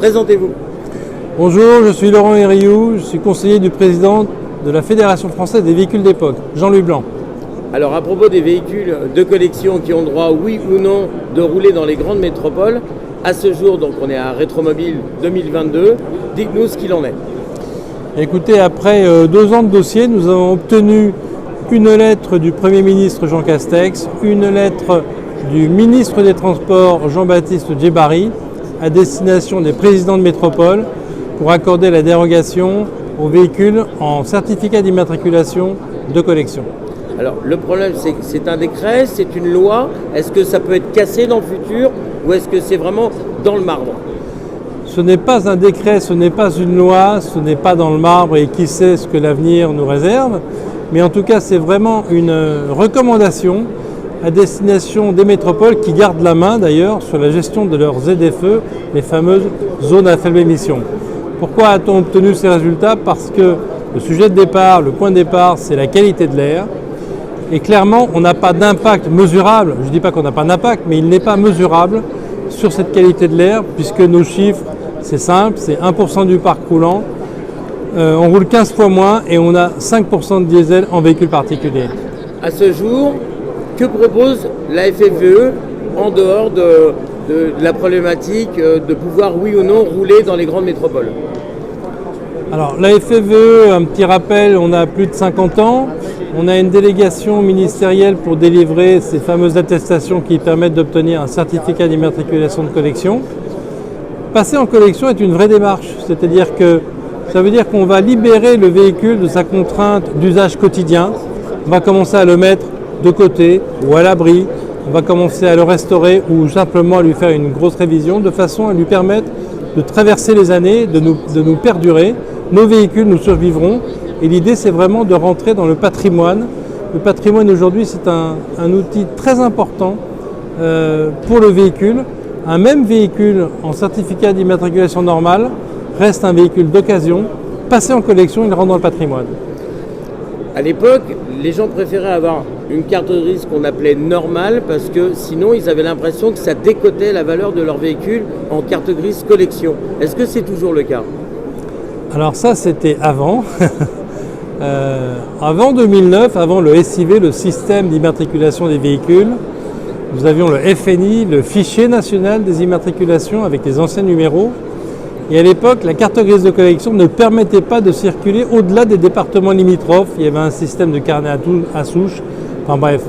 Présentez-vous. Bonjour, je suis Laurent Hériou, je suis conseiller du président de la Fédération française des véhicules d'époque, Jean-Louis Blanc. Alors à propos des véhicules de collection qui ont droit, oui ou non, de rouler dans les grandes métropoles, à ce jour, donc on est à Rétromobile 2022, dites-nous ce qu'il en est. Écoutez, après 2 ans de dossier, nous avons obtenu une lettre du Premier ministre Jean Castex, une lettre du ministre des Transports Jean-Baptiste Djebbari à destination des présidents de métropole pour accorder la dérogation aux véhicules en certificat d'immatriculation de collection. Alors le problème c'est que c'est un décret, c'est une loi, est-ce que ça peut être cassé dans le futur ou est-ce que c'est vraiment dans le marbre? Ce n'est pas un décret, ce n'est pas une loi, ce n'est pas dans le marbre et qui sait ce que l'avenir nous réserve, mais en tout cas c'est vraiment une recommandation à destination des métropoles qui gardent la main d'ailleurs sur la gestion de leurs ZFE, les fameuses zones à faible émission. Pourquoi a-t-on obtenu ces résultats? Parce que le sujet de départ, le point de départ, c'est la qualité de l'air. Et clairement, on n'a pas d'impact mesurable, je ne dis pas qu'on n'a pas d'impact, mais il n'est pas mesurable sur cette qualité de l'air, puisque nos chiffres, c'est simple, c'est 1% du parc roulant, on roule 15 fois moins et on a 5% de diesel en véhicule particulier. À ce jour, que propose la FFVE en dehors de la problématique de pouvoir, oui ou non, rouler dans les grandes métropoles? Alors la FFVE, un petit rappel, on a plus de 50 ans, on a une délégation ministérielle pour délivrer ces fameuses attestations qui permettent d'obtenir un certificat d'immatriculation de collection. Passer en collection est une vraie démarche, c'est-à-dire que ça veut dire qu'on va libérer le véhicule de sa contrainte d'usage quotidien, on va commencer à le mettre de côté ou à l'abri, on va commencer à le restaurer ou simplement à lui faire une grosse révision de façon à lui permettre de traverser les années, de nous perdurer. Nos véhicules nous survivront et l'idée c'est vraiment de rentrer dans le patrimoine. Le patrimoine aujourd'hui c'est un outil très important pour le véhicule. Un même véhicule en certificat d'immatriculation normale reste un véhicule d'occasion. Passé en collection, il rentre dans le patrimoine. À l'époque, les gens préféraient avoir une carte grise qu'on appelait normale parce que sinon ils avaient l'impression que ça décotait la valeur de leur véhicule en carte grise collection. Est-ce que c'est toujours le cas? Alors ça c'était avant. Avant 2009, avant le SIV, le système d'immatriculation des véhicules, nous avions le FNI, le fichier national des immatriculations avec les anciens numéros. Et à l'époque, la carte grise de collection ne permettait pas de circuler au-delà des départements limitrophes. Il y avait un système de carnet à souche. Enfin bref,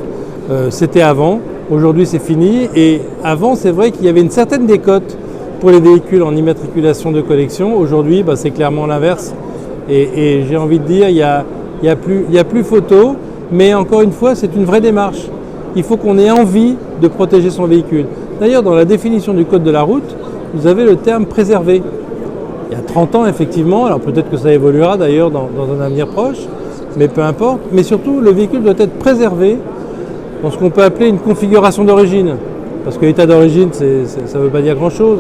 c'était avant. Aujourd'hui, c'est fini. Et avant, c'est vrai qu'il y avait une certaine décote pour les véhicules en immatriculation de collection. Aujourd'hui, c'est clairement l'inverse. Et j'ai envie de dire, il y a plus photo. Mais encore une fois, c'est une vraie démarche. Il faut qu'on ait envie de protéger son véhicule. D'ailleurs, dans la définition du code de la route, vous avez le terme préservé. Il y a 30 ans, effectivement, alors peut-être que ça évoluera d'ailleurs dans un avenir proche, mais peu importe. Mais surtout, le véhicule doit être préservé dans ce qu'on peut appeler une configuration d'origine. Parce que l'état d'origine, ça ne veut pas dire grand-chose.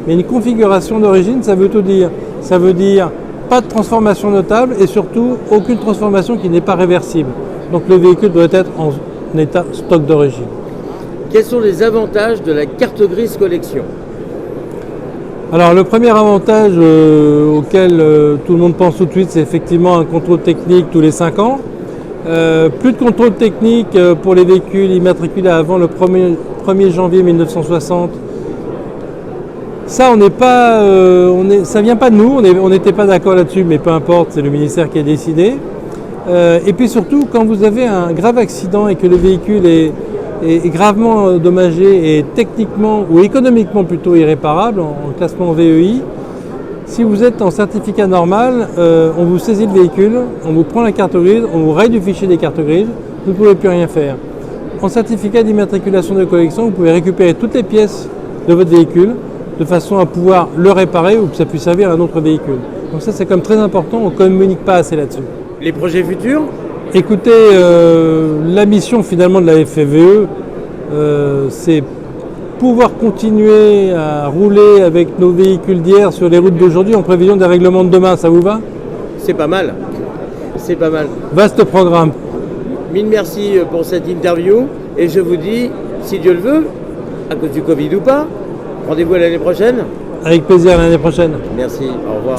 Mais une configuration d'origine, ça veut tout dire. Ça veut dire pas de transformation notable et surtout aucune transformation qui n'est pas réversible. Donc le véhicule doit être en état stock d'origine. Quels sont les avantages de la carte grise collection? Alors le premier avantage auquel tout le monde pense tout de suite, c'est effectivement un contrôle technique tous les 5 ans. Plus de contrôle technique pour les véhicules immatriculés avant le 1er janvier 1960. Ça, ça vient pas de nous, on n'était pas d'accord là-dessus, mais peu importe, c'est le ministère qui a décidé. Et puis surtout, quand vous avez un grave accident et que le véhicule est gravement endommagé et techniquement ou économiquement plutôt irréparable en classement VEI, si vous êtes en certificat normal, on vous saisit le véhicule, on vous prend la carte grise, on vous raye du fichier des cartes grises, vous ne pouvez plus rien faire. En certificat d'immatriculation de collection, vous pouvez récupérer toutes les pièces de votre véhicule de façon à pouvoir le réparer ou que ça puisse servir à un autre véhicule. Donc ça c'est comme très important, on ne communique pas assez là-dessus. Les projets futurs? Écoutez, la mission finalement de la FFVE, c'est pouvoir continuer à rouler avec nos véhicules d'hier sur les routes d'aujourd'hui en prévision des règlements de demain. Ça vous va? C'est pas mal. C'est pas mal. Vaste programme. Mille merci pour cette interview et je vous dis, si Dieu le veut, à cause du Covid ou pas, rendez-vous à l'année prochaine. Avec plaisir l'année prochaine. Merci, au revoir.